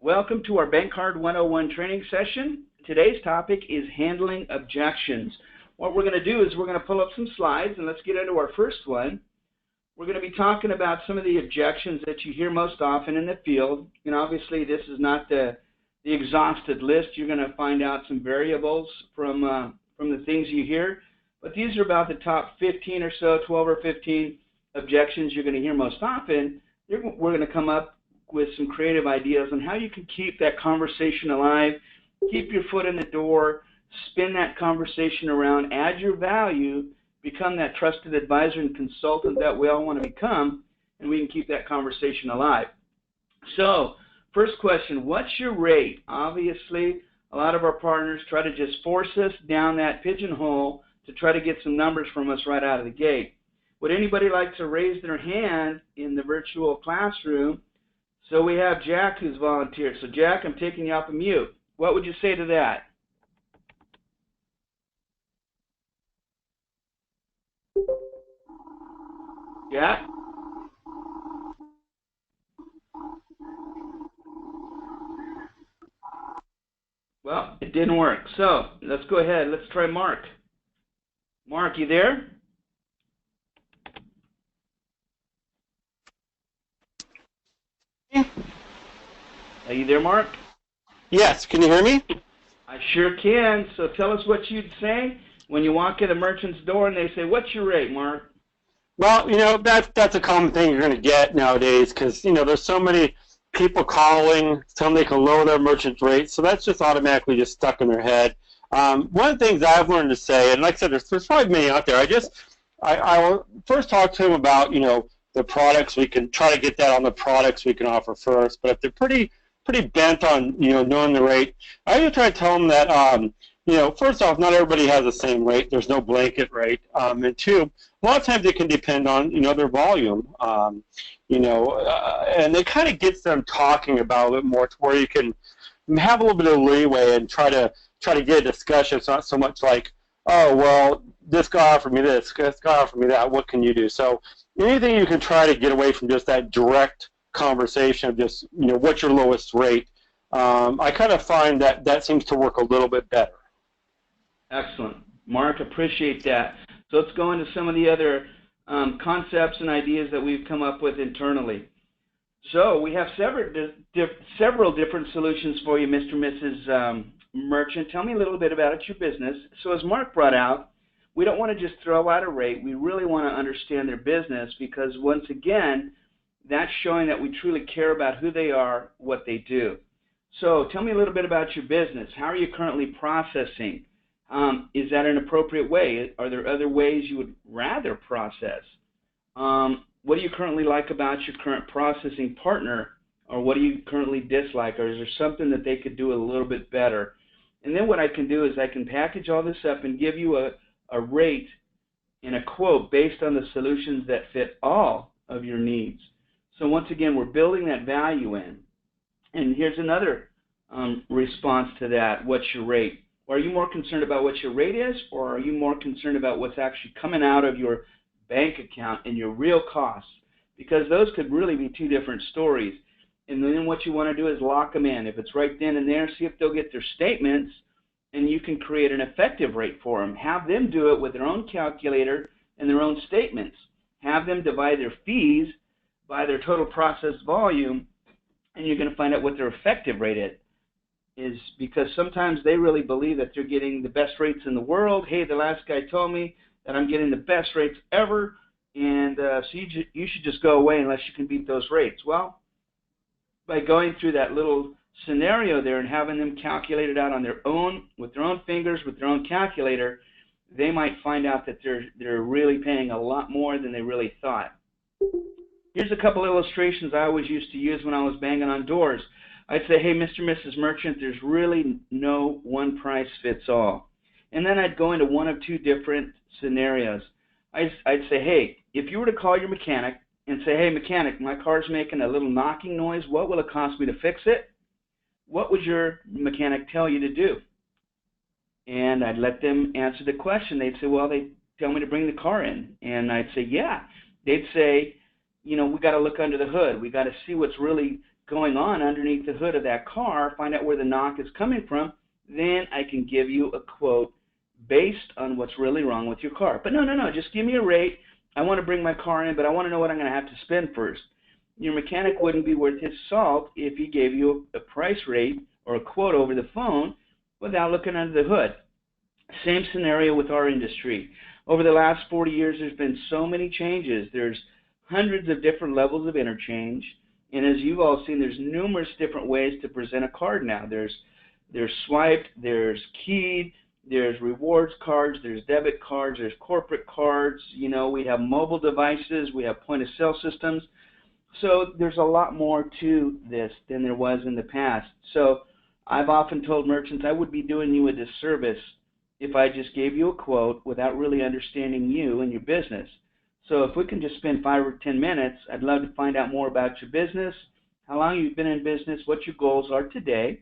Welcome to our Bank Card 101 training session. Today's topic is handling objections. What we're going to do is we're going to pull up some slides, and let's get into our first one. We're going to be talking about some of the objections that you hear most often in the field. And obviously this is not the exhausted list. You're going to find out some variables from the things you hear. But these are about the top 15 or so, 12 or 15 objections you're going to hear most often. We're going to come up with some creative ideas on how you can keep that conversation alive, keep your foot in the door, spin that conversation around, add your value, become that trusted advisor and consultant that we all want to become, and we can keep that conversation alive. So, first question, what's your rate? Obviously, a lot of our partners try to just force us down that pigeonhole to try to get some numbers from us right out of the gate. Would anybody like to raise their hand in the virtual classroom? So we have Jack who's volunteered. So Jack, I'm taking you off of mute. What would you say to that? Jack? Well, it didn't work. So let's go ahead. Let's try Mark. Mark, you there? Are you there, Mark? Yes, can you hear me? I sure can. So tell us what you'd say when you walk in a merchant's door and they say, what's your rate, Mark? Well, you know, that's a common thing you're going to get nowadays because, you know, there's so many people calling, telling them they can lower their merchant rate, so that's just automatically just stuck in their head. One of the things I've learned to say, and like I said, there's probably many out there, I will first talk to them about, you know, the products. We can try to get that on the products we can offer first, but if they're pretty bent on, you know, knowing the rate, I usually try to tell them that, you know, first off, not everybody has the same rate. There's no blanket rate. And two, a lot of times it can depend on, you know, their volume, you know, and it kind of gets them talking about it more to where you can have a little bit of leeway and try to get a discussion. It's not so much like, oh, well, this guy offered me this guy offered me that, what can you do? So anything you can try to get away from just that direct conversation of just, you know, what's your lowest rate, I kind of find that seems to work a little bit better. Excellent. Mark, appreciate that. So let's go into some of the other concepts and ideas that we've come up with internally. So we have several different solutions for you, Mr. and Mrs. Merchant. Tell me a little bit about your business. So as Mark brought out, we don't want to just throw out a rate. We really want to understand their business because, once again, that's showing that we truly care about who they are, what they do. So tell me a little bit about your business. How are you currently processing? Is that an appropriate way? Are there other ways you would rather process? What do you currently like about your current processing partner, or what do you currently dislike, or is there something that they could do a little bit better? And then what I can do is I can package all this up and give you a rate and a quote based on the solutions that fit all of your needs. So once again, we're building that value in. And here's another response to that. What's your rate? Are you more concerned about what your rate is, or are you more concerned about what's actually coming out of your bank account and your real costs? Because those could really be two different stories. And then what you want to do is lock them in. If it's right then and there, see if they'll get their statements, and you can create an effective rate for them. Have them do it with their own calculator and their own statements. Have them divide their fees by their total processed volume, and you're going to find out what their effective rate is, because sometimes they really believe that they're getting the best rates in the world. Hey, the last guy told me that I'm getting the best rates ever, and so you should just go away unless you can beat those rates. Well, by going through that little scenario there and having them calculate it out on their own, with their own fingers, with their own calculator, they might find out that they're really paying a lot more than they really thought. Here's a couple illustrations I always used to use when I was banging on doors. I'd say, hey, Mr. and Mrs. Merchant, there's really no one price fits all. And then I'd go into one of two different scenarios. I'd say, hey, if you were to call your mechanic and say, hey, mechanic, my car's making a little knocking noise, what will it cost me to fix it? What would your mechanic tell you to do? And I'd let them answer the question. They'd say, well, they tell me to bring the car in. And I'd say, yeah. They'd say, you know, we got to look under the hood. We got to see what's really going on underneath the hood of that car, find out where the knock is coming from, then I can give you a quote based on what's really wrong with your car. But no, just give me a rate. I want to bring my car in, but I want to know what I'm going to have to spend first. Your mechanic wouldn't be worth his salt if he gave you a price rate or a quote over the phone without looking under the hood. Same scenario with our industry. Over the last 40 years, there's been so many changes. There's hundreds of different levels of interchange, and as you've all seen, there's numerous different ways to present a card now. There's swiped, there's keyed, there's rewards cards, there's debit cards, there's corporate cards. You know, we have mobile devices, we have point-of-sale systems. So there's a lot more to this than there was in the past. So I've often told merchants I would be doing you a disservice if I just gave you a quote without really understanding you and your business. So if we can just spend 5 or 10 minutes, I'd love to find out more about your business, how long you've been in business, what your goals are today.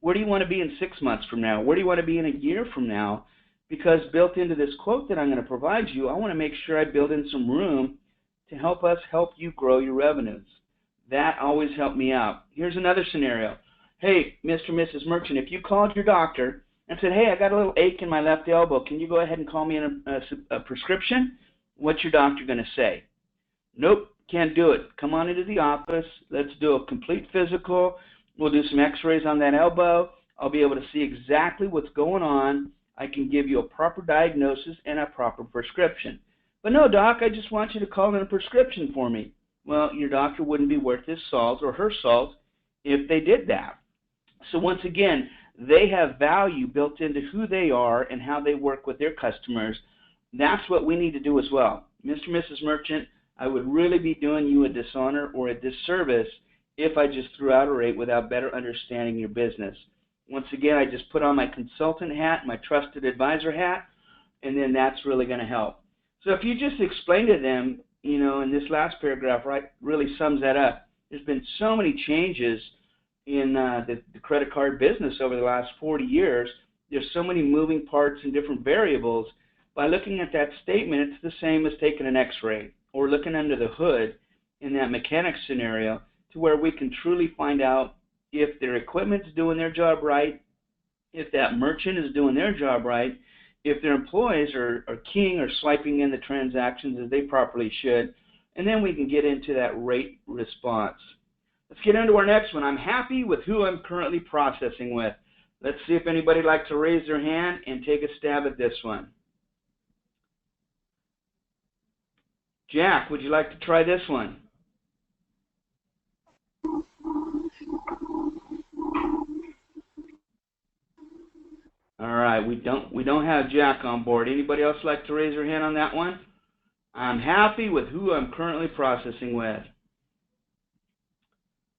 Where do you want to be in 6 months from now? Where do you want to be in a year from now? Because built into this quote that I'm going to provide you, I want to make sure I build in some room to help us help you grow your revenues. That always helped me out. Here's another scenario. Hey, Mr. and Mrs. Merchant, if you called your doctor and said, hey, I got a little ache in my left elbow, can you go ahead and call me in a prescription? What's your doctor going to say? Nope, can't do it. Come on into the office. Let's do a complete physical. We'll do some x-rays on that elbow. I'll be able to see exactly what's going on. I can give you a proper diagnosis and a proper prescription. But no, doc, I just want you to call in a prescription for me. Well, your doctor wouldn't be worth his salt or her salt if they did that. So once again, they have value built into who they are and how they work with their customers. That's what we need to do as well. Mr. and Mrs. Merchant, I would really be doing you a dishonor or a disservice if I just threw out a rate without better understanding your business. Once again, I just put on my consultant hat, my trusted advisor hat, and then that's really going to help. So if you just explain to them, you know, in this last paragraph, right, really sums that up. There's been so many changes in the credit card business over the last 40 years. There's so many moving parts and different variables. By looking at that statement, it's the same as taking an x-ray or looking under the hood in that mechanic scenario to where we can truly find out if their equipment's doing their job right, if that merchant is doing their job right, if their employees are keying or swiping in the transactions as they properly should, and then we can get into that rate response. Let's get into our next one. I'm happy with who I'm currently processing with. Let's see if anybody would like to raise their hand and take a stab at this one. Jack, would you like to try this one? All right, we don't have Jack on board. Anybody else like to raise their hand on that one? I'm happy with who I'm currently processing with.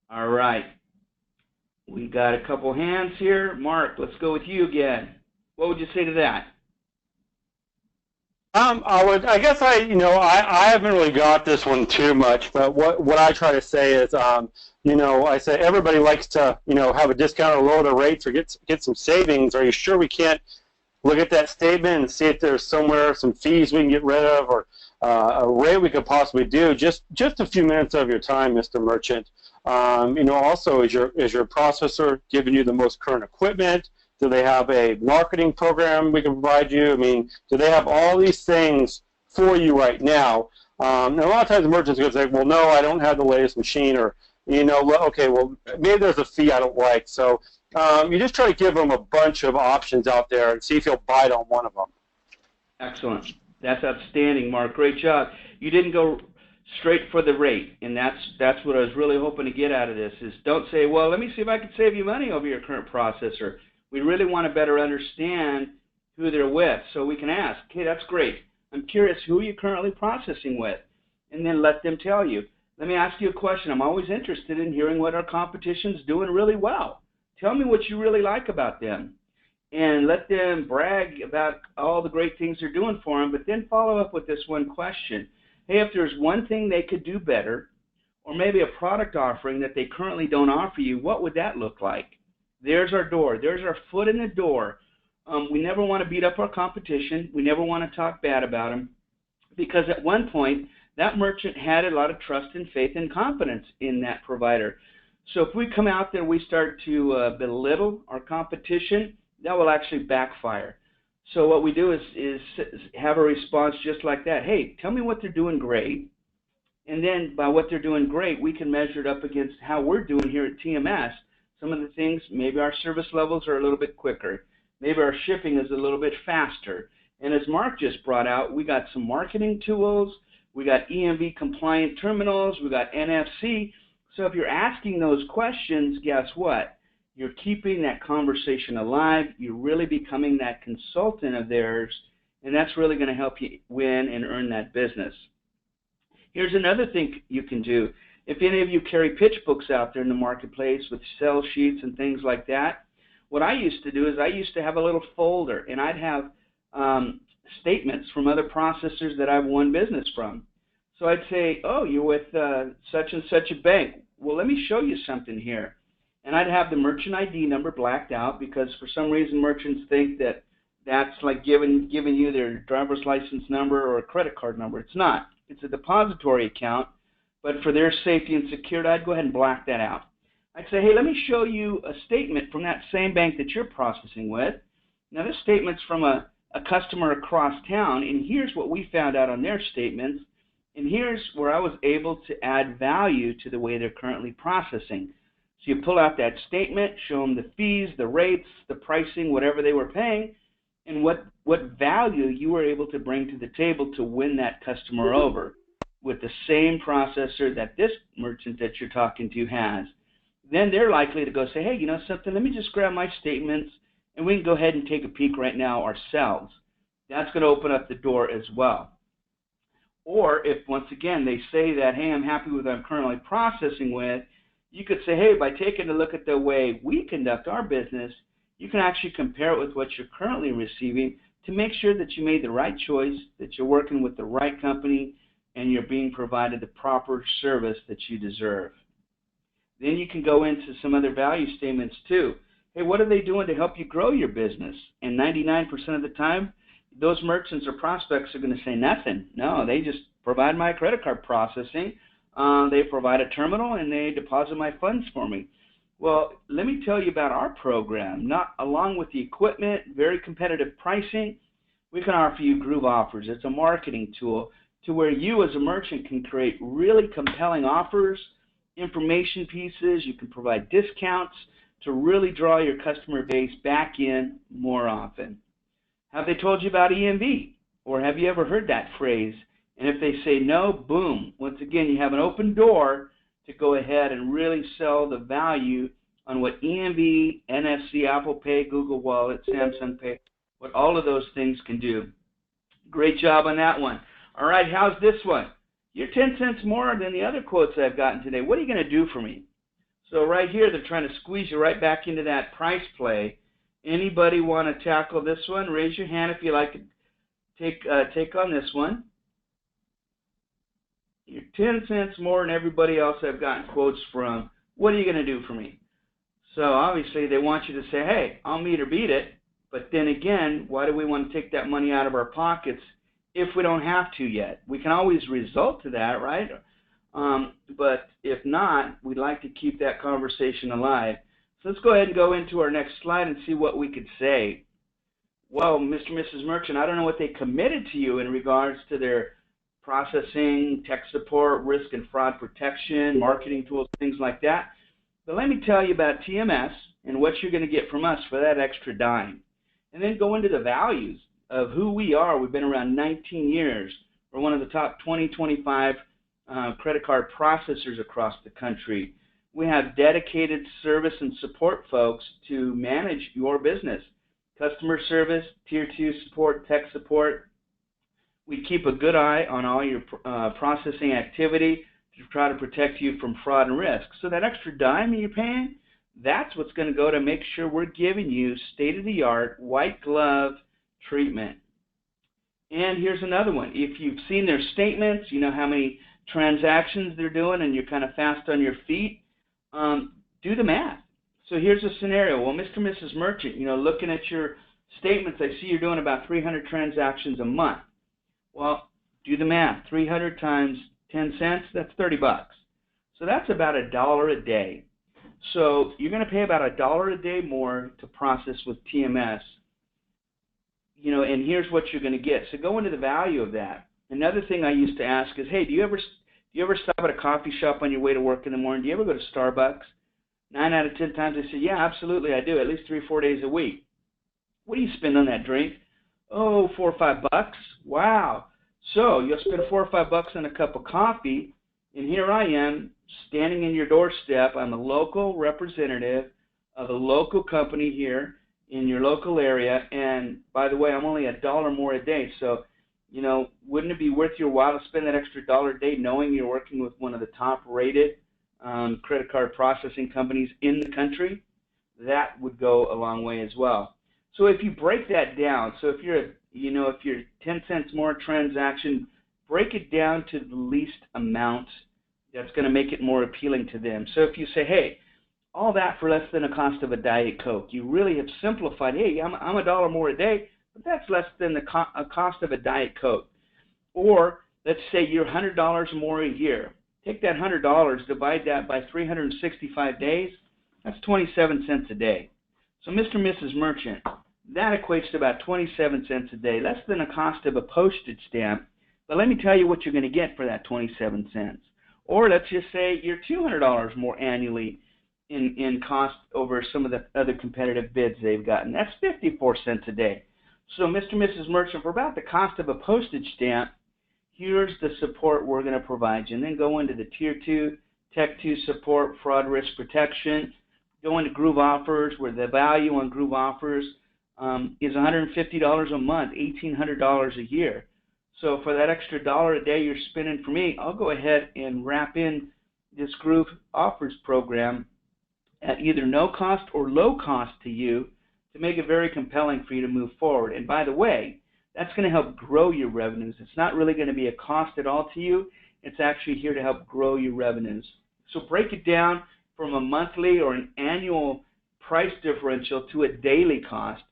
All right. We got a couple hands here. Mark, let's go with you again. What would you say to that? I guess I haven't really got this one too much, but what I try to say is, I say everybody likes to, have a discount or lower the rates or get some savings. Are you sure we can't look at that statement and see if there's somewhere some fees we can get rid of or a rate we could possibly do? Just a few minutes of your time, Mr. Merchant. Also, is your processor giving you the most current equipment? Do they have a marketing program we can provide you? I mean, do they have all these things for you right now? And a lot of times the merchants are going to say, well, no, I don't have the latest machine, or, okay, well, maybe there's a fee I don't like. So you just try to give them a bunch of options out there and see if he'll bite on one of them. Excellent. That's outstanding, Mark. Great job. You didn't go straight for the rate, and that's what I was really hoping to get out of this, is don't say, well, let me see if I can save you money over your current processor. We really want to better understand who they're with, so we can ask, hey, that's great. I'm curious, who are you currently processing with? And then let them tell you. Let me ask you a question. I'm always interested in hearing what our competition's doing really well. Tell me what you really like about them. And let them brag about all the great things they're doing for them, but then follow up with this one question. Hey, if there's one thing they could do better, or maybe a product offering that they currently don't offer you, what would that look like? There's our door. There's our foot in the door. We never want to beat up our competition. We never want to talk bad about them, because at one point, that merchant had a lot of trust and faith and confidence in that provider. So if we come out there, we start to belittle our competition, that will actually backfire. So what we do is have a response just like that. Hey, tell me what they're doing great. And then by what they're doing great, we can measure it up against how we're doing here at TMS. Some of the things, maybe our service levels are a little bit quicker. Maybe our shipping is a little bit faster. And as Mark just brought out, we got some marketing tools. We got EMV compliant terminals. We got NFC. So if you're asking those questions, guess what? You're keeping that conversation alive. You're really becoming that consultant of theirs. And that's really going to help you win and earn that business. Here's another thing you can do. If any of you carry pitch books out there in the marketplace with sell sheets and things like that, what I used to do is I used to have a little folder, and I'd have statements from other processors that I've won business from. So I'd say, oh, you're with such and such a bank. Well, let me show you something here. And I'd have the merchant ID number blacked out because for some reason merchants think that that's like giving you their driver's license number or a credit card number. It's not. It's a depository account, but for their safety and security, I'd go ahead and black that out. I'd say, hey, let me show you a statement from that same bank that you're processing with. Now, this statement's from a customer across town, and here's what we found out on their statements, and here's where I was able to add value to the way they're currently processing. So you pull out that statement, show them the fees, the rates, the pricing, whatever they were paying, and what value you were able to bring to the table to win that customer over with the same processor that this merchant that you're talking to has. Then they're likely to go say, hey, you know something, let me just grab my statements and we can go ahead and take a peek right now ourselves. That's going to open up the door as well. Or if, once again, they say that, hey, I'm happy with what I'm currently processing with, you could say, hey, by taking a look at the way we conduct our business, you can actually compare it with what you're currently receiving to make sure that you made the right choice, that you're working with the right company, and you're being provided the proper service that you deserve. Then you can go into some other value statements too. Hey, what are they doing to help you grow your business? And 99% of the time, those merchants or prospects are going to say nothing. No, they just provide my credit card processing. They provide a terminal, and they deposit my funds for me. Well, let me tell you about our program. Along with the equipment, very competitive pricing, we can offer you Groove Offers. It's a marketing tool to where you as a merchant can create really compelling offers, information pieces. You can provide discounts to really draw your customer base back in more often. Have they told you about EMV? Or have you ever heard that phrase? And if they say no, boom. Once again, you have an open door to go ahead and really sell the value on what EMV, NFC, Apple Pay, Google Wallet, Samsung Pay, what all of those things can do. Great job on that one. All right, how's this one? You're 10 cents more than the other quotes I've gotten today. What are you going to do for me? So right here, they're trying to squeeze you right back into that price play. Anybody want to tackle this one? Raise your hand if you like to take on this one. You're 10 cents more than everybody else I've gotten quotes from. What are you going to do for me? So obviously they want you to say, hey, I'll meet or beat it. But then again, why do we want to take that money out of our pockets if we don't have to yet? We can always resort to that, right? But if not, we'd like to keep that conversation alive. So let's go ahead and go into our next slide and see what we could say. Well, Mr. and Mrs. Merchant, I don't know what they committed to you in regards to their processing, tech support, risk and fraud protection, marketing tools, things like that. But let me tell you about TMS and what you're going to get from us for that extra dime. And then go into the values of who we are. We've been around 19 years. We're one of the top 20, 25 credit card processors across the country. We have dedicated service and support folks to manage your business. Customer service, Tier 2 support, tech support. We keep a good eye on all your processing activity to try to protect you from fraud and risk. So that extra dime you're paying, that's what's going to go to make sure we're giving you state-of-the-art, white glove treatment. And here's another one. If you've seen their statements, you know how many transactions they're doing, and you're kind of fast on your feet, do the math. So here's a scenario. Well, Mr. and Mrs. Merchant, you know, looking at your statements, I see you're doing about 300 transactions a month. Well, do the math. 300 times 10 cents, that's $30. So that's about $1 a day. So you're going to pay about $1 a day more to process with TMS. And here's what you're going to get. So go into the value of that. Another thing I used to ask is, hey, do you ever stop at a coffee shop on your way to work in the morning? Do you ever go to Starbucks? 9 out of 10 times they say, yeah, absolutely, I do, at least 3 or 4 days a week. What do you spend on that drink? Oh, $4 or $5. Wow. So you'll spend $4 or $5 on a cup of coffee, and here I am standing in your doorstep. I'm a local representative of a local company here in your local area, and by the way, I'm only $1 more a day. So, wouldn't it be worth your while to spend that extra $1 a day knowing you're working with one of the top-rated credit card processing companies in the country? That would go a long way as well. So if you break that down, so if you're 10 cents more transaction, break it down to the least amount that's going to make it more appealing to them. So if you say, hey, all that for less than the cost of a Diet Coke, you really have simplified, hey, I'm $1 more a day, but that's less than the cost of a Diet Coke. Or let's say you're $100 more a year. Take that $100, divide that by 365 days, that's 27 cents a day. So Mr. and Mrs. Merchant, that equates to about 27 cents a day, less than the cost of a postage stamp. But let me tell you what you're going to get for that 27 cents. Or let's just say you're $200 more annually in cost over some of the other competitive bids they've gotten. That's 54 cents a day. So Mr. and Mrs. Merchant, for about the cost of a postage stamp, here's the support we're going to provide you. And then go into the Tier 2, Tech 2 support, fraud risk protection. Go into Groove Offers, where the value on Groove Offers is $150 a month, $1,800 a year. So for that extra $1 a day you're spending for me, I'll go ahead and wrap in this Groove Offers program at either no cost or low cost to you to make it very compelling for you to move forward. And by the way, that's going to help grow your revenues. It's not really going to be a cost at all to you. It's actually here to help grow your revenues. So break it down from a monthly or an annual price differential to a daily cost,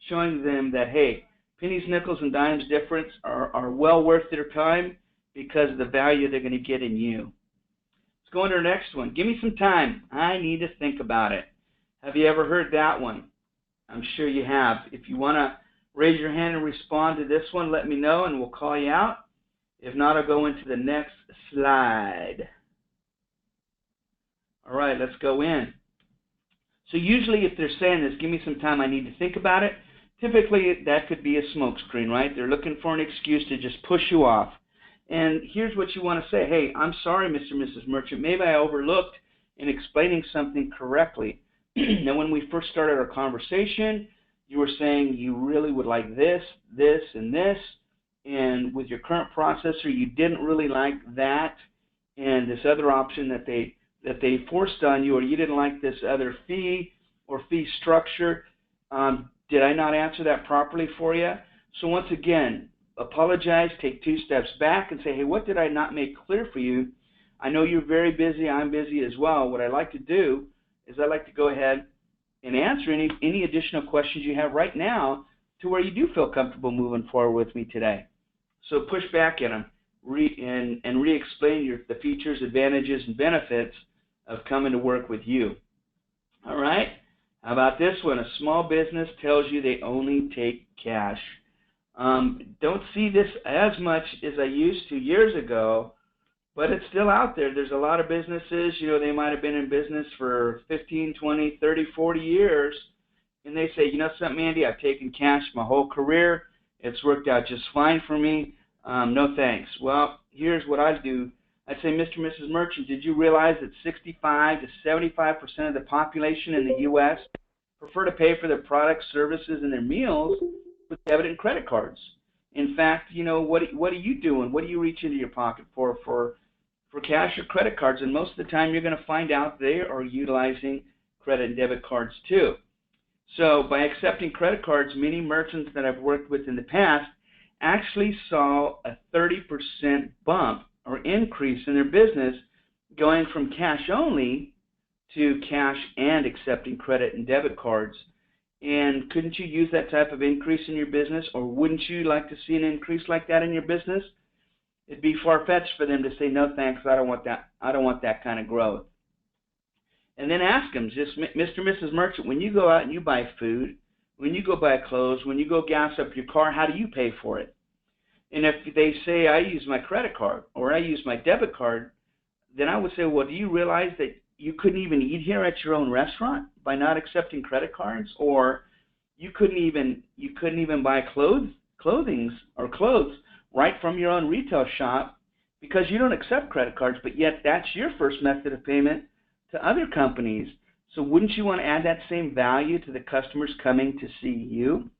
showing them that, hey, pennies, nickels, and dimes difference are well worth their time because of the value they're going to get in you. Let's go on to our next one. Give me some time. I need to think about it. Have you ever heard that one? I'm sure you have. If you want to raise your hand and respond to this one, let me know and we'll call you out. If not, I'll go into the next slide. All right, let's go in. So usually if they're saying this, give me some time, I need to think about it, typically that could be a smokescreen, right? They're looking for an excuse to just push you off. And here's what you want to say. Hey, I'm sorry, Mr. and Mrs. Merchant. Maybe I overlooked in explaining something correctly. Now, when we first started our conversation, you were saying you really would like this, this, and this. And with your current processor, you didn't really like that and this other option that they forced on you, or you didn't like this other fee or fee structure. Did I not answer that properly for you? So once again, apologize, take 2 steps back and say, hey, what did I not make clear for you? I know you're very busy. I'm busy as well. What I like to do is I like to go ahead and answer any additional questions you have right now to where you do feel comfortable moving forward with me today. So push back at them and re-explain the features, advantages, and benefits of coming to work with you. All right? How about this one? A small business tells you they only take cash. Don't see this as much as I used to years ago, but it's still out there. There's a lot of businesses, they might have been in business for 15, 20, 30, 40 years, and they say, you know something, Andy, I've taken cash my whole career. It's worked out just fine for me. No thanks. Well, here's what I do. I'd say, Mr. and Mrs. Merchant, did you realize that 65 to 75% of the population in the U.S. prefer to pay for their products, services, and their meals with debit and credit cards? In fact, what are you doing? What do you reach into your pocket for cash or credit cards? And most of the time, you're going to find out they are utilizing credit and debit cards too. So by accepting credit cards, many merchants that I've worked with in the past actually saw a 30% bump or increase in their business going from cash only to cash and accepting credit and debit cards. And couldn't you use that type of increase in your business, or wouldn't you like to see an increase like that in your business? It'd be far-fetched for them to say, no thanks, I don't want that kind of growth. And then ask them, just Mr. and Mrs. Merchant, when you go out and you buy food, when you go buy clothes, when you go gas up your car, how do you pay for it? And if they say, I use my credit card or I use my debit card, then I would say, well, do you realize that you couldn't even eat here at your own restaurant by not accepting credit cards? Or you couldn't even buy clothes right from your own retail shop because you don't accept credit cards, but yet that's your first method of payment to other companies. So wouldn't you want to add that same value to the customers coming to see you?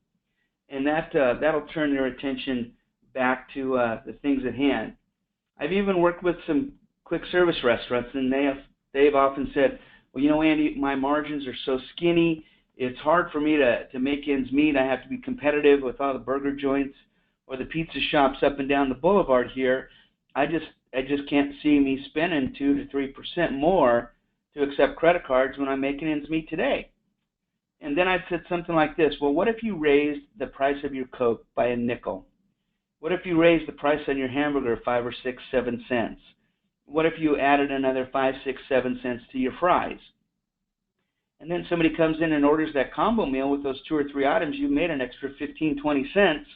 And that'll turn their attention back to the things at hand. I've even worked with some quick service restaurants, and they've often said, well, you know, Andy, my margins are so skinny, it's hard for me to make ends meet. I have to be competitive with all the burger joints or the pizza shops up and down the boulevard here. I just can't see me spending 2 to 3% more to accept credit cards when I'm making ends meet today. And then I said something like this, well, what if you raised the price of your Coke by a nickel? What if you raised the price on your hamburger 5 or 6, 7 cents? What if you added another 5, 6, 7 cents to your fries? And then somebody comes in and orders that combo meal with those 2 or 3 items, you made an extra 15, 20 cents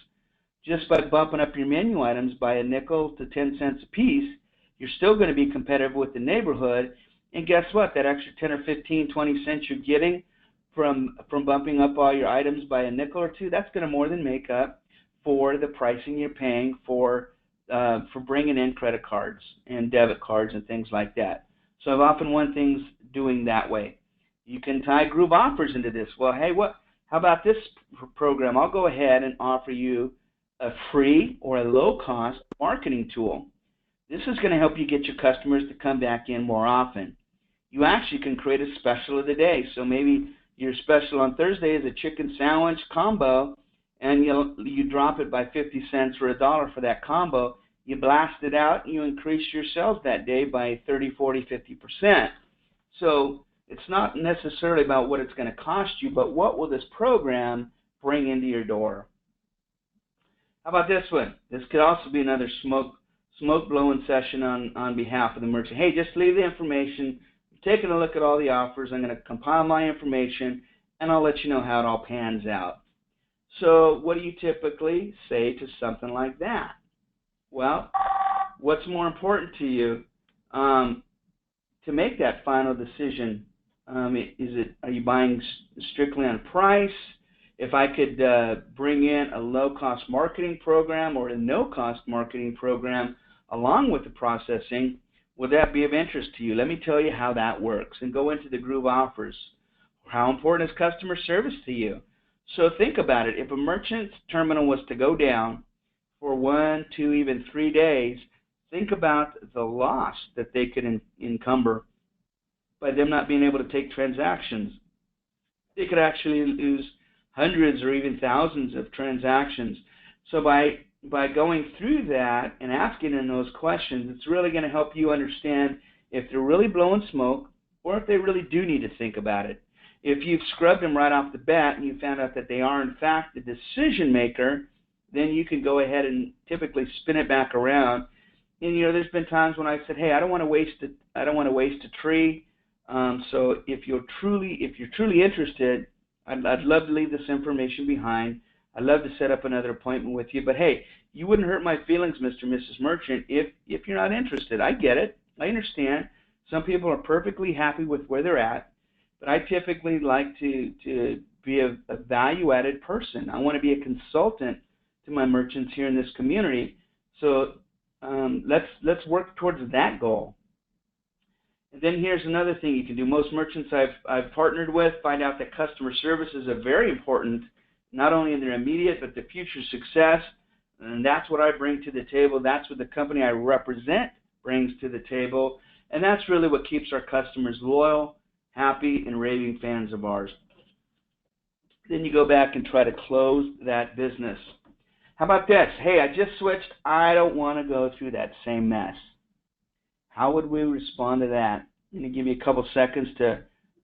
just by bumping up your menu items by a nickel to 10 cents a piece. You're still going to be competitive with the neighborhood. And guess what? That extra 10 or 15, 20 cents you're getting from bumping up all your items by a nickel or 2, that's going to more than make up for the pricing you're paying for bringing in credit cards and debit cards and things like that. So I've often won things doing that way. You can tie group offers into this. Well, hey, how about this program? I'll go ahead and offer you a free or a low-cost marketing tool. This is going to help you get your customers to come back in more often. You actually can create a special of the day. So maybe your special on Thursday is a chicken sandwich combo, and you drop it by 50 cents or $1 for that combo. You blast it out, and you increase your sales that day by 30, 40, 50%. So it's not necessarily about what it's going to cost you, but what will this program bring into your door? How about this one? This could also be another smoke blowing session on behalf of the merchant. Hey, just leave the information. I'm taking a look at all the offers. I'm going to compile my information, and I'll let you know how it all pans out. So what do you typically say to something like that? Well, what's more important to you to make that final decision? Are you buying strictly on price? If I could bring in a low-cost marketing program or a no-cost marketing program along with the processing, would that be of interest to you? Let me tell you how that works and go into the groove offers. How important is customer service to you? So think about it. If a merchant's terminal was to go down for 1, 2, even 3 days, think about the loss that they could encumber by them not being able to take transactions. They could actually lose hundreds or even thousands of transactions. So by going through that and asking them those questions, it's really going to help you understand if they're really blowing smoke or if they really do need to think about it. If you've scrubbed them right off the bat and you found out that they are in fact the decision maker, then you can go ahead and typically spin it back around. And there's been times when I said, hey, I don't want to waste a tree. So if you're truly interested, I'd love to leave this information behind. I'd love to set up another appointment with you. But hey, you wouldn't hurt my feelings, Mr. and Mrs. Merchant, if you're not interested. I get it. I understand. Some people are perfectly happy with where they're at. But I typically like to be a value-added person. I want to be a consultant to my merchants here in this community. So let's work towards that goal. And then here's another thing you can do. Most merchants I've partnered with find out that customer service is very important, not only in their immediate but the future success. And that's what I bring to the table. That's what the company I represent brings to the table. And that's really what keeps our customers loyal, happy, and raving fans of ours. Then you go back and try to close that business. How about this? Hey, I just switched. I don't want to go through that same mess. How would we respond to that? I'm going to give you a couple seconds to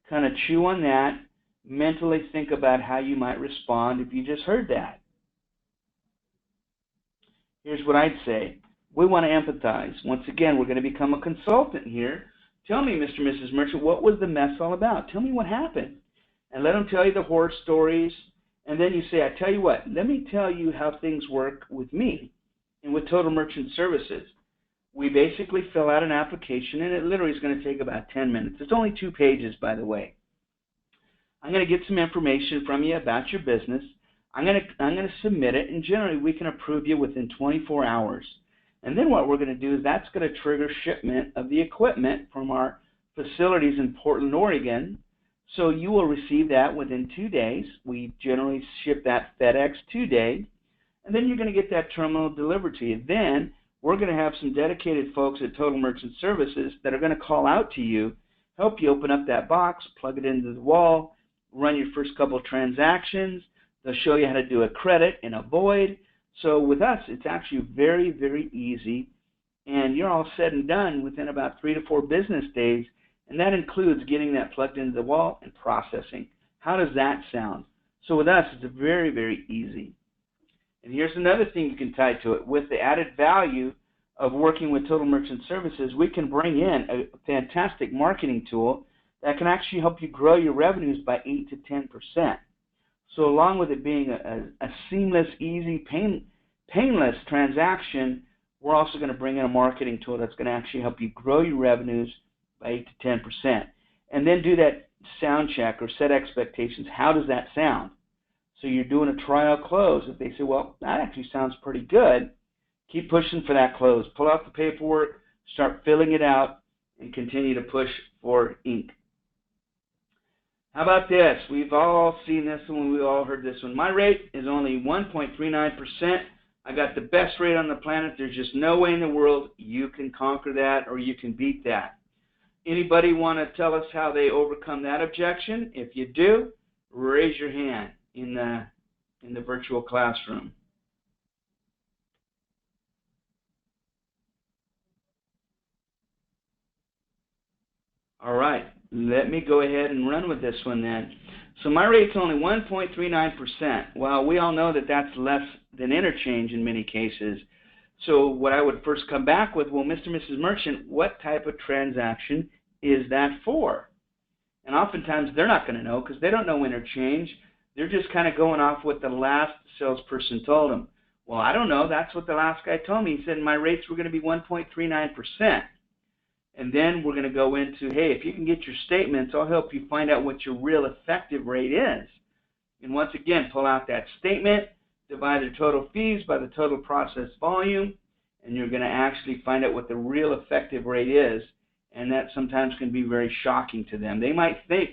kind of chew on that, mentally think about how you might respond if you just heard that. Here's what I'd say. We want to empathize. Once again, we're going to become a consultant here Tell me, Mr. and Mrs. Merchant, what was the mess all about? Tell me what happened. And let them tell you the horror stories. And then you say, I tell you what, let me tell you how things work with me and with Total Merchant Services. We basically fill out an application, and it literally is going to take about 10 minutes. It's only 2 pages, by the way. I'm going to get some information from you about your business. I'm going to submit it, and generally we can approve you within 24 hours. And then what we're going to do is that's going to trigger shipment of the equipment from our facilities in Portland, Oregon. So you will receive that within 2 days. We generally ship that FedEx 2-day. And then you're going to get that terminal delivered to you. Then we're going to have some dedicated folks at Total Merchant Services that are going to call out to you, help you open up that box, plug it into the wall, run your first couple of transactions. They'll show you how to do a credit and a void. So with us, it's actually very, very easy, and you're all said and done within about 3 to 4 business days, and that includes getting that plugged into the wall and processing. How does that sound? So with us, it's very, very easy. And here's another thing you can tie to it. With the added value of working with Total Merchant Services, we can bring in a fantastic marketing tool that can actually help you grow your revenues by 8 to 10%. So along with it being a seamless, easy, painless transaction, we're also going to bring in a marketing tool that's going to actually help you grow your revenues by 8 to 10%. And then do that sound check or set expectations. How does that sound? So you're doing a trial close. If they say, well, that actually sounds pretty good, keep pushing for that close. Pull out the paperwork, start filling it out, and continue to push for ink. How about this? We've all seen this one. We've all heard this one. My rate is only 1.39%. I got the best rate on the planet. There's just no way in the world you can conquer that or you can beat that. Anybody want to tell us how they overcome that objection? If you do, raise your hand in the virtual classroom. All right, let me go ahead and run with this one then. So my rate's only 1.39%. Well, we all know that that's less than interchange in many cases. So what I would first come back with, well, Mr. and Mrs. Merchant, what type of transaction is that for? And oftentimes they're not going to know because they don't know interchange. They're just kind of going off what the last salesperson told them. Well, I don't know. That's what the last guy told me. He said my rates were going to be 1.39%. And then we're going to go into, hey, if you can get your statements, I'll help you find out what your real effective rate is. And once again, pull out that statement, divide the total fees by the total process volume, and you're going to actually find out what the real effective rate is. And that sometimes can be very shocking to them. They might think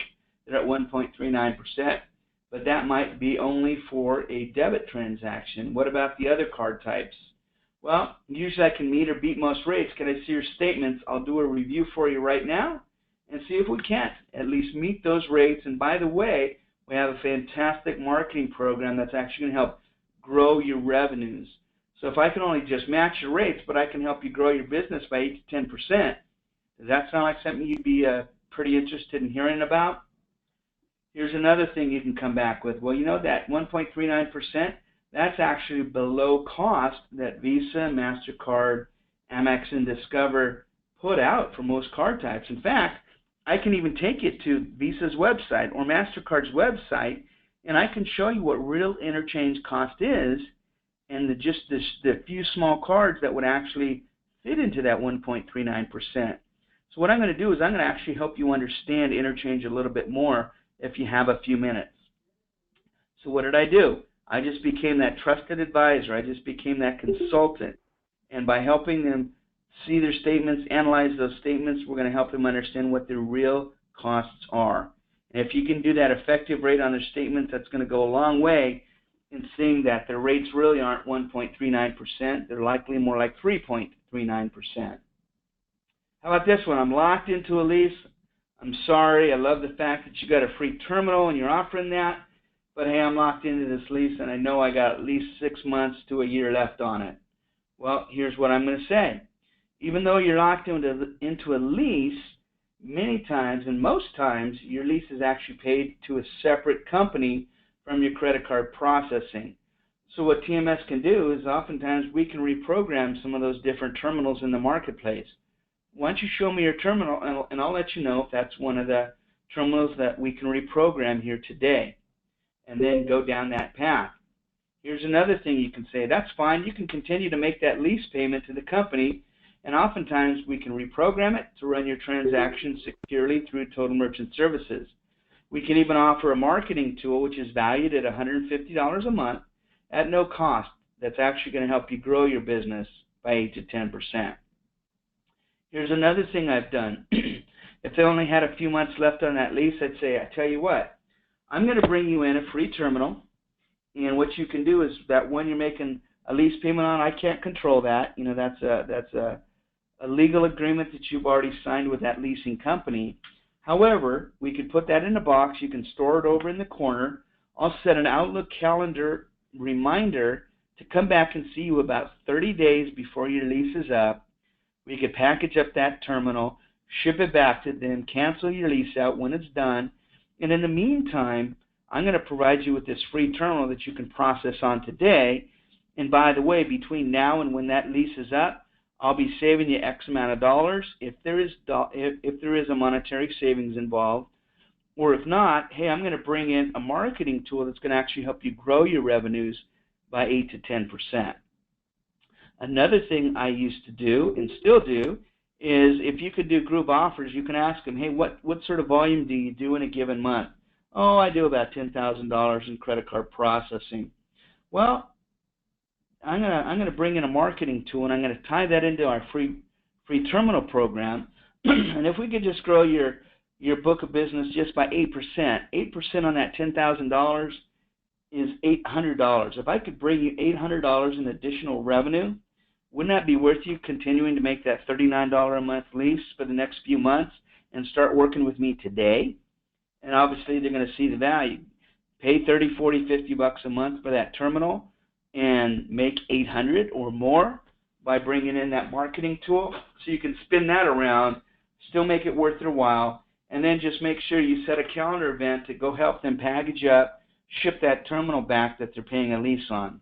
they're at 1.39%, but that might be only for a debit transaction. What about the other card types? Well, usually I can meet or beat most rates. Can I see your statements? I'll do a review for you right now and see if we can't at least meet those rates. And by the way, we have a fantastic marketing program that's actually going to help grow your revenues. So if I can only just match your rates, but I can help you grow your business by 8 to 10%, does that sound like something you'd be pretty interested in hearing about? Here's another thing you can come back with. Well, you know that 1.39%, that's actually below cost that Visa, MasterCard, Amex, and Discover put out for most card types. In fact, I can even take you to Visa's website or MasterCard's website, and I can show you what real interchange cost is and the few small cards that would actually fit into that 1.39%. So what I'm going to do is I'm going to actually help you understand interchange a little bit more if you have a few minutes. So what did I do? I just became that trusted advisor. I just became that consultant. And by helping them see their statements, analyze those statements, we're going to help them understand what their real costs are. And if you can do that effective rate on their statements, that's going to go a long way in seeing that their rates really aren't 1.39%. They're likely more like 3.39%. How about this one? I'm locked into a lease. I'm sorry. I love the fact that you got a free terminal and you're offering that. But hey, I'm locked into this lease, and I know I got at least 6 months to a year left on it. Well, here's what I'm going to say. Even though you're locked into a lease, many times, and most times, your lease is actually paid to a separate company from your credit card processing. So what TMS can do is oftentimes we can reprogram some of those different terminals in the marketplace. why don't you show me your terminal, and I'll let you know if that's one of the terminals that we can reprogram here today, and then go down that path. Here's another thing you can say. That's fine. You can continue to make that lease payment to the company, and oftentimes we can reprogram it to run your transactions securely through Total Merchant Services. We can even offer a marketing tool which is valued at $150 a month at no cost. That's actually going to help you grow your business by 8 to 10%. Here's another thing I've done. If they only had a few months left on that lease, I'd say, I tell you what, I'm going to bring you in a free terminal, and what you can do is that when you're making a lease payment on, I can't control that. You know, that's a legal agreement that you've already signed with that leasing company. However, we could put that in a box. You can store it over in the corner. I'll set an Outlook calendar reminder to come back and see you about 30 days before your lease is up. We could package up that terminal, ship it back to them, cancel your lease out when it's done, and in the meantime, I'm going to provide you with this free terminal that you can process on today. And by the way, between now and when that lease is up, I'll be saving you X amount of dollars if there is a monetary savings involved. Or if not, hey, I'm going to bring in a marketing tool that's going to actually help you grow your revenues by 8 to 10%. Another thing I used to do and still do is if you could do group offers, you can ask them, hey, what sort of volume do you do in a given month? Oh, I do about $10,000 in credit card processing. Well, I'm gonna bring in a marketing tool, and I'm gonna tie that into our free terminal program. And if we could just grow your book of business just by 8%, 8% on that $10,000 is $800. If I could bring you $800 in additional revenue, wouldn't that be worth you continuing to make that $39 a month lease for the next few months and start working with me today? And obviously they're going to see the value. Pay $30, $40, $50 a month for that terminal and make $800 or more by bringing in that marketing tool. So you can spin that around, still make it worth their while, and then just make sure you set a calendar event to go help them package up, ship that terminal back that they're paying a lease on.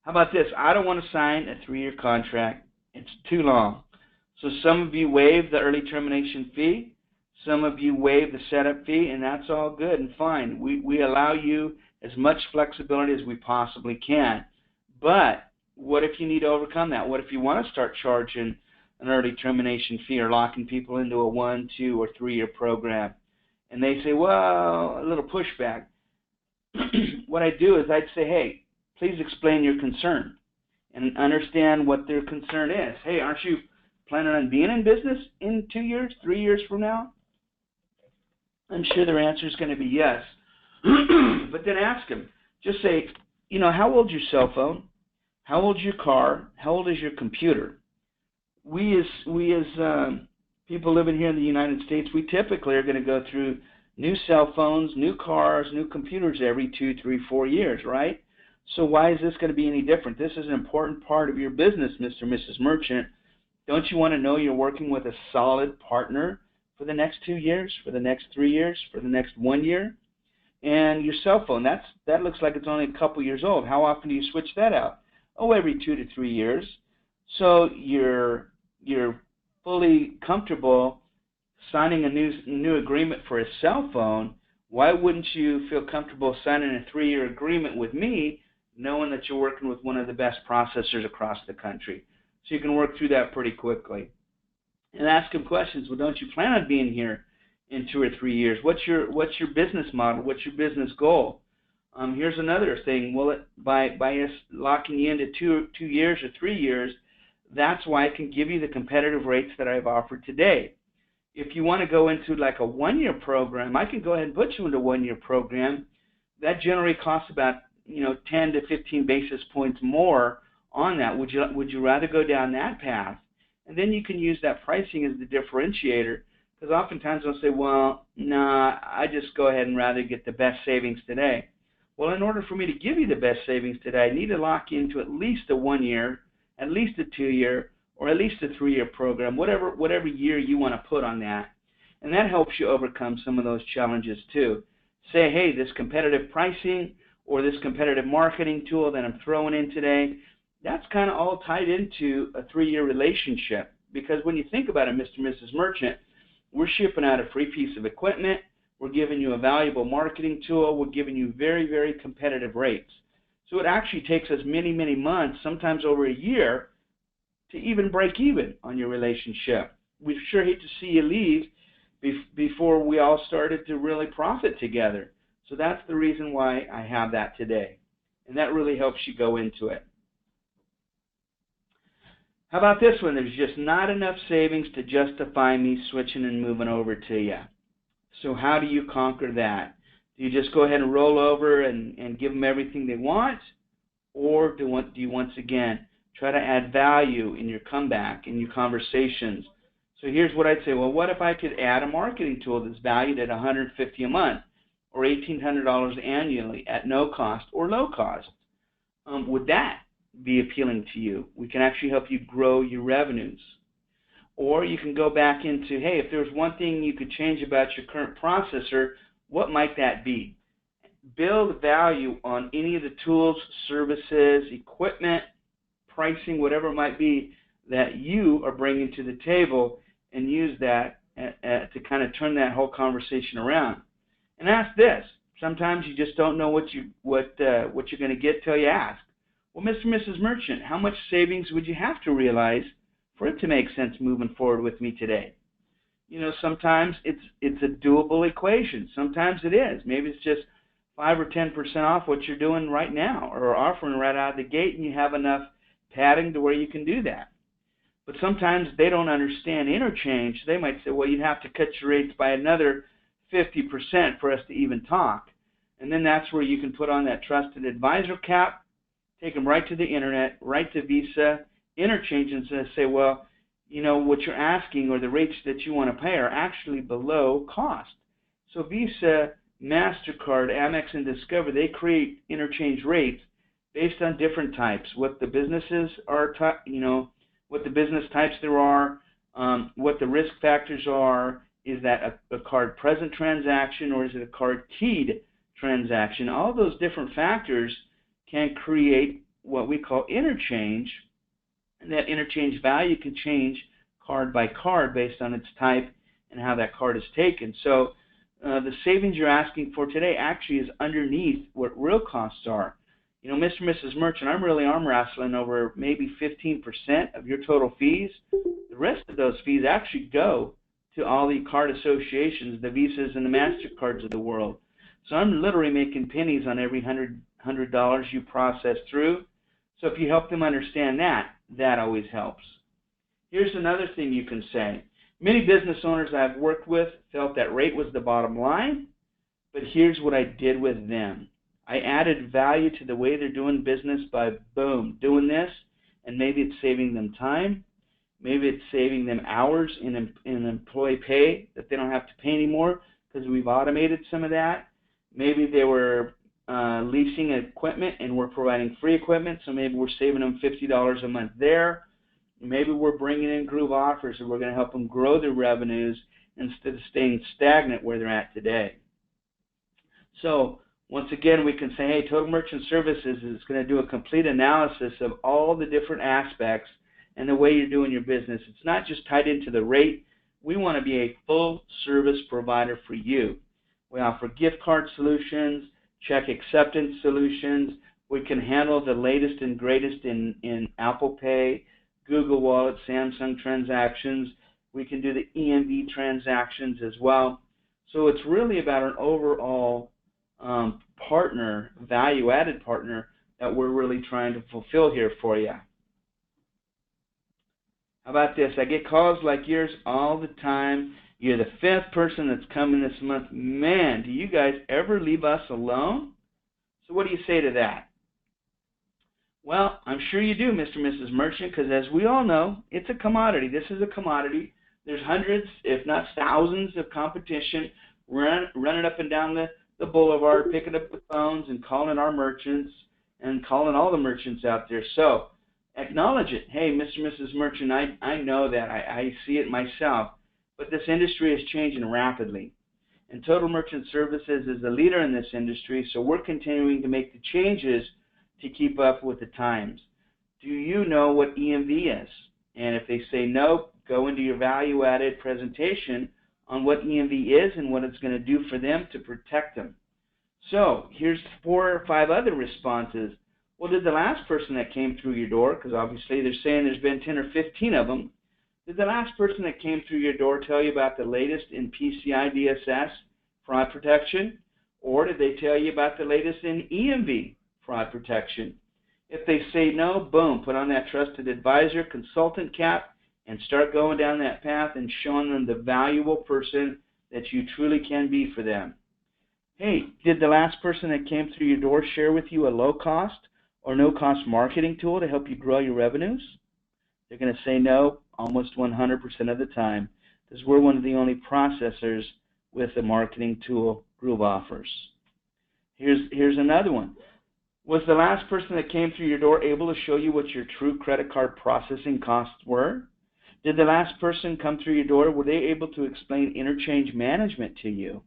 How about this? I don't want to sign a 3-year contract. It's too long. So some of you waive the early termination fee. Some of you waive the setup fee, and that's all good and fine. We allow you as much flexibility as we possibly can. But what if you need to overcome that? What if you want to start charging an early termination fee or locking people into a 1, 2, or 3-year program? And they say, well, a little pushback. What I do is I'd say, hey, please explain your concern and understand what their concern is. Hey, aren't you planning on being in business in 2 years, 3 years from now? I'm sure their answer is going to be yes. But then ask them. Just say, you know, how old's your cell phone? How old's your car? How old is your computer? We as people living here in the United States, we typically are going to go through new cell phones, new cars, new computers every 2, 3, 4 years, right? So why is this going to be any different? This is an important part of your business, Mr. and Mrs. Merchant. Don't you want to know you're working with a solid partner for the next 2 years, for the next 3 years, for the next 1 year? And your cell phone, that looks like it's only a couple years old. How often do you switch that out? Oh, every 2 to 3 years. So you're fully comfortable signing a new agreement for a cell phone. Why wouldn't you feel comfortable signing a 3-year agreement with me, knowing that you're working with one of the best processors across the country? So you can work through that pretty quickly. And ask them questions. Well, don't you plan on being here in 2 or 3 years? What's your business model? What's your business goal? Here's another thing. Well, by us locking you into 2 years or 3 years, that's why I can give you the competitive rates that I've offered today. If you want to go into like a 1-year program, I can go ahead and put you into a 1-year program. That generally costs about 10 to 15 basis points more on that. Would you rather go down that path? And then you can use that pricing as the differentiator, because oftentimes they'll say, well, nah, I just go ahead and rather get the best savings today. Well, in order for me to give you the best savings today, I need to lock you into at least a 1-year, at least a 2-year, or at least a 3-year program, whatever year you want to put on that. And that helps you overcome some of those challenges too. Say, hey, this competitive pricing or this competitive marketing tool that I'm throwing in today, that's kind of all tied into a 3-year relationship. because when you think about it, Mr. and Mrs. Merchant, we're shipping out a free piece of equipment. We're giving you a valuable marketing tool. We're giving you very, very competitive rates. So it actually takes us many, many months, sometimes over a year, to even break even on your relationship. We sure hate to see you leave before we all started to really profit together. So that's the reason why I have that today. And that really helps you go into it. How about this one? There's just not enough savings to justify me switching and moving over to you. So how do you conquer that? Do you just go ahead and roll over and give them everything they want? Or do you once again try to add value in your comeback, in your conversations? So here's what I'd say. Well, what if I could add a marketing tool that's valued at $150 a month or $1,800 annually at no cost or low cost? Would that be appealing to you? We can actually help you grow your revenues. Or you can go back into, hey, if there's one thing you could change about your current processor, what might that be? Build value on any of the tools, services, equipment, pricing, whatever it might be that you are bringing to the table, and use that to kind of turn that whole conversation around. And ask this. Sometimes you just don't know what you're going to get till you ask. Well, Mr. and Mrs. Merchant, how much savings would you have to realize for it to make sense moving forward with me today? You know, sometimes it's a doable equation. Sometimes it is. Maybe it's just 5 or 10% off what you're doing right now, or offering right out of the gate, and you have enough padding to where you can do that. But sometimes they don't understand interchange. They might say, well, you'd have to cut your rates by another 50% for us to even talk. And then that's where you can put on that trusted advisor cap, take them right to the internet, right to Visa, interchange, and say, well, you know, what you're asking or the rates that you want to pay are actually below cost. So Visa, MasterCard, Amex, and Discover, they create interchange rates based on different types, what the businesses are, what the business types there are, what the risk factors are. Is that a card present transaction, or is it a card keyed transaction? All those different factors can create what we call interchange, and that interchange value can change card by card based on its type and how that card is taken. So the savings you're asking for today actually is underneath what real costs are. You know, Mr. and Mrs. Merchant, I'm really arm wrestling over maybe 15% of your total fees. The rest of those fees actually go to all the card associations, the Visas and the MasterCards of the world. So I'm literally making pennies on every $100 you process through. So if you help them understand that, that always helps. Here's another thing you can say. Many business owners I've worked with felt that rate was the bottom line, but here's what I did with them. I added value to the way they're doing business by, boom, doing this, and maybe it's saving them time. Maybe it's saving them hours in employee pay that they don't have to pay anymore because we've automated some of that. Maybe they were leasing equipment and we're providing free equipment, so maybe we're saving them $50 a month there. Maybe we're bringing in group offers and we're going to help them grow their revenues instead of staying stagnant where they're at today. So once again, we can say, hey, Total Merchant Services is going to do a complete analysis of all the different aspects and the way you're doing your business. It's not just tied into the rate. We want to be a full service provider for you. We offer gift card solutions, check acceptance solutions. We can handle the latest and greatest in Apple Pay, Google Wallet, Samsung transactions. We can do the EMV transactions as well. So it's really about an overall partner, value-added partner that we're really trying to fulfill here for you. How about this? I get calls like yours all the time. You're the 5th person that's coming this month. Man, do you guys ever leave us alone? So what do you say to that? Well, I'm sure you do, Mr. and Mrs. Merchant, because as we all know, it's a commodity. This is a commodity. There's hundreds, if not thousands, of competition running up and down the boulevard, picking up the phones and calling our merchants and calling all the merchants out there. So acknowledge it. Hey, Mr. and Mrs. Merchant, I know that. I see it myself. But this industry is changing rapidly. And Total Merchant Services is the leader in this industry, so we're continuing to make the changes to keep up with the times. Do you know what EMV is? And if they say no, go into your value-added presentation on what EMV is and what it's going to do for them to protect them. So here's 4 or 5 other responses. Well, did the last person that came through your door, because obviously they're saying there's been 10 or 15 of them, did the last person that came through your door tell you about the latest in PCI DSS fraud protection? Or did they tell you about the latest in EMV fraud protection? If they say no, boom, put on that trusted advisor, consultant cap, and start going down that path and showing them the valuable person that you truly can be for them. Hey, did the last person that came through your door share with you a low-cost or no-cost marketing tool to help you grow your revenues? They're going to say no almost 100% of the time, because we're one of the only processors with the marketing tool Groove offers. Here's another one. Was the last person that came through your door able to show you what your true credit card processing costs were? Did the last person come through your door, were they able to explain interchange management to you?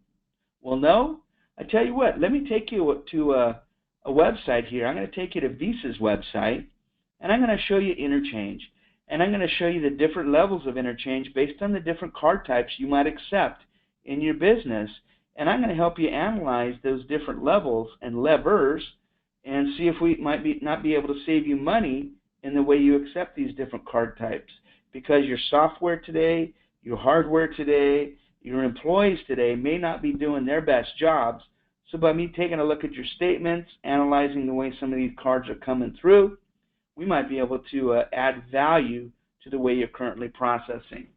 Well, no. I tell you what, let me take you to a website here. I'm going to take you to Visa's website, and I'm going to show you interchange. And I'm going to show you the different levels of interchange based on the different card types you might accept in your business. And I'm going to help you analyze those different levels and levers and see if we might not be able to save you money in the way you accept these different card types. Because your software today, your hardware today, your employees today may not be doing their best jobs. So by me taking a look at your statements, analyzing the way some of these cards are coming through, we might be able to add value to the way you're currently processing.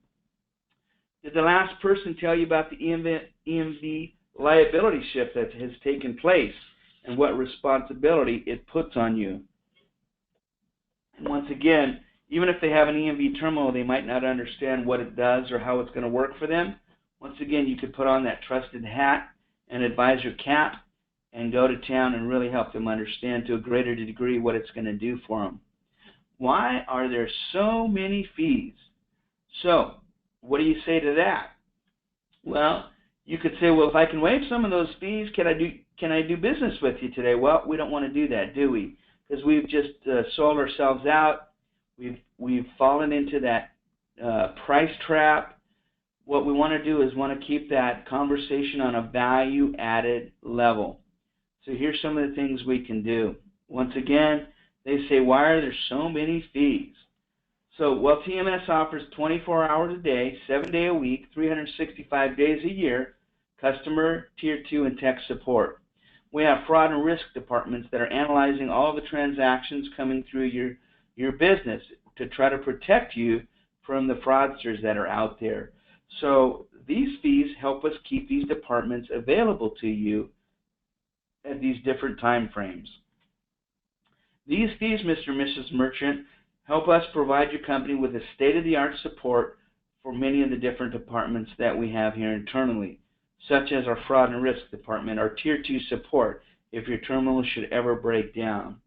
Did the last person tell you about the EMV liability shift that has taken place and what responsibility it puts on you? And once again, even if they have an EMV terminal, they might not understand what it does or how it's going to work for them. Once again, you could put on that trusted hat and advisor cap and go to town and really help them understand to a greater degree what it's going to do for them. Why are there so many fees? So, what do you say to that? Well, you could say, well, if I can waive some of those fees, can I do business with you today? Well, we don't want to do that, do we? Because we've just sold ourselves out. We've fallen into that price trap. What we want to do is want to keep that conversation on a value-added level. So here's some of the things we can do. Once again, they say, why are there so many fees? So, well, TMS offers 24 hours a day, 7 days a week, 365 days a year, customer, tier 2, and tech support. We have fraud and risk departments that are analyzing all the transactions coming through your business to try to protect you from the fraudsters that are out there. So these fees help us keep these departments available to you at these different time frames. These fees, Mr. and Mrs. Merchant, help us provide your company with a state-of-the-art support for many of the different departments that we have here internally, such as our fraud and risk department, our tier 2 support, if your terminal should ever break down.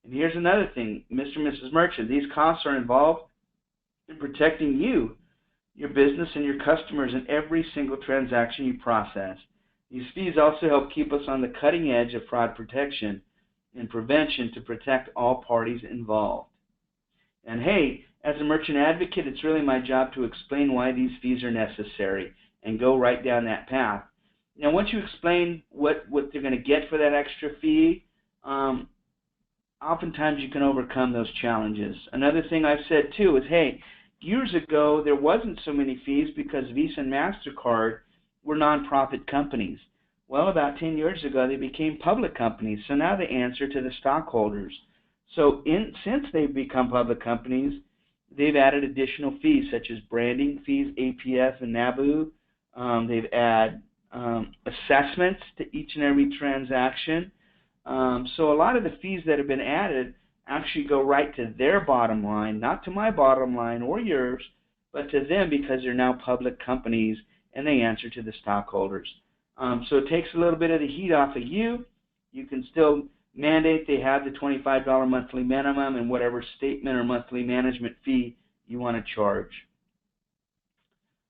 And here's another thing, Mr. and Mrs. Merchant, these costs are involved in protecting you, your business, and your customers in every single transaction you process. These fees also help keep us on the cutting edge of fraud protection and prevention to protect all parties involved. And hey, as a merchant advocate, it's really my job to explain why these fees are necessary and go right down that path. Now, once you explain what they're going to get for that extra fee, oftentimes you can overcome those challenges. Another thing I've said too is, hey, years ago there wasn't so many fees because Visa and MasterCard were nonprofit companies. Well, about 10 years ago they became public companies, so now they answer to the stockholders. So since they've become public companies, they've added additional fees such as branding fees, APF and NABU. They've added assessments to each and every transaction. So a lot of the fees that have been added actually go right to their bottom line, not to my bottom line or yours, but to them because they're now public companies and they answer to the stockholders. So it takes a little bit of the heat off of you. You can still mandate they have the $25 monthly minimum and whatever statement or monthly management fee you want to charge.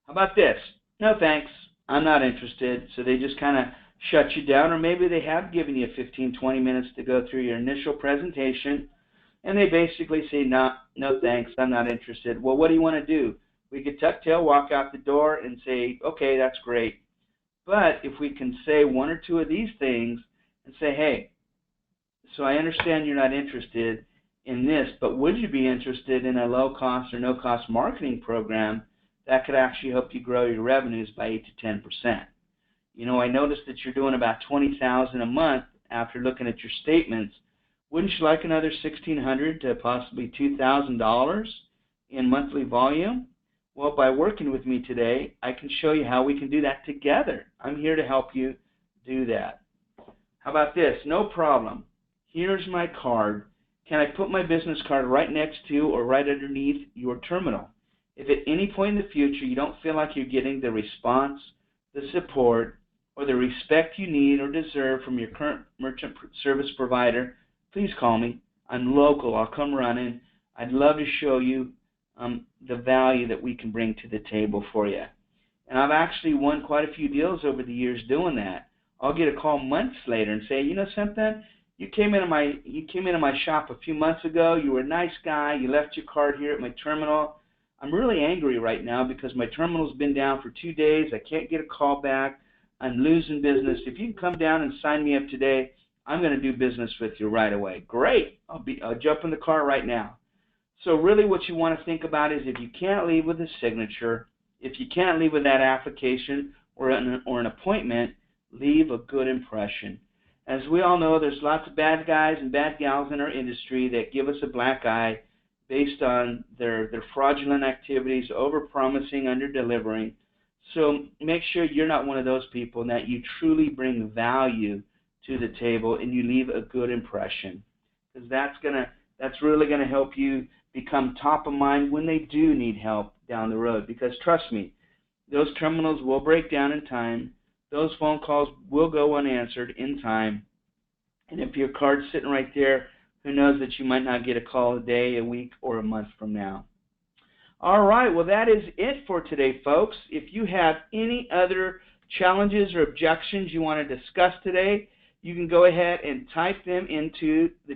How about this? No thanks, I'm not interested. So they just kind of shut you down, or maybe they have given you 15-20 minutes to go through your initial presentation and they basically say, no thanks, I'm not interested. Well, what do you want to do? We could tuck tail, walk out the door, and say, okay, that's great. But if we can say one or two of these things and say, hey, so I understand you're not interested in this, but would you be interested in a low-cost or no-cost marketing program that could actually help you grow your revenues by 8 to 10%? You know, I noticed that you're doing about $20,000 a month after looking at your statements. Wouldn't you like another $1,600 to possibly $2,000 in monthly volume? Well, by working with me today, I can show you how we can do that together. I'm here to help you do that. How about this? No problem. Here's my card. Can I put my business card right next to or right underneath your terminal? If at any point in the future you don't feel like you're getting the response, the support, or the respect you need or deserve from your current merchant service provider, please call me. I'm local. I'll come running. I'd love to show you the value that we can bring to the table for you. And I've actually won quite a few deals over the years doing that. I'll get a call months later and say, you know something? You came into my shop a few months ago. You were a nice guy. You left your card here at my terminal. I'm really angry right now because my terminal's been down for 2 days. I can't get a call back. I'm losing business. If you can come down and sign me up today, I'm going to do business with you right away. Great. I'll jump in the car right now. So really what you want to think about is if you can't leave with a signature, if you can't leave with that application or an appointment, leave a good impression. As we all know, there's lots of bad guys and bad gals in our industry that give us a black eye based on their fraudulent activities, over-promising, under-delivering. So make sure you're not one of those people and that you truly bring value to the table and you leave a good impression, because that's really going to help you become top of mind when they do need help down the road. Because trust me, those terminals will break down in time. Those phone calls will go unanswered in time. And if your card's sitting right there, who knows that you might not get a call a day, a week, or a month from now. All right, well, that is it for today, folks. If you have any other challenges or objections you want to discuss today, you can go ahead and type them into the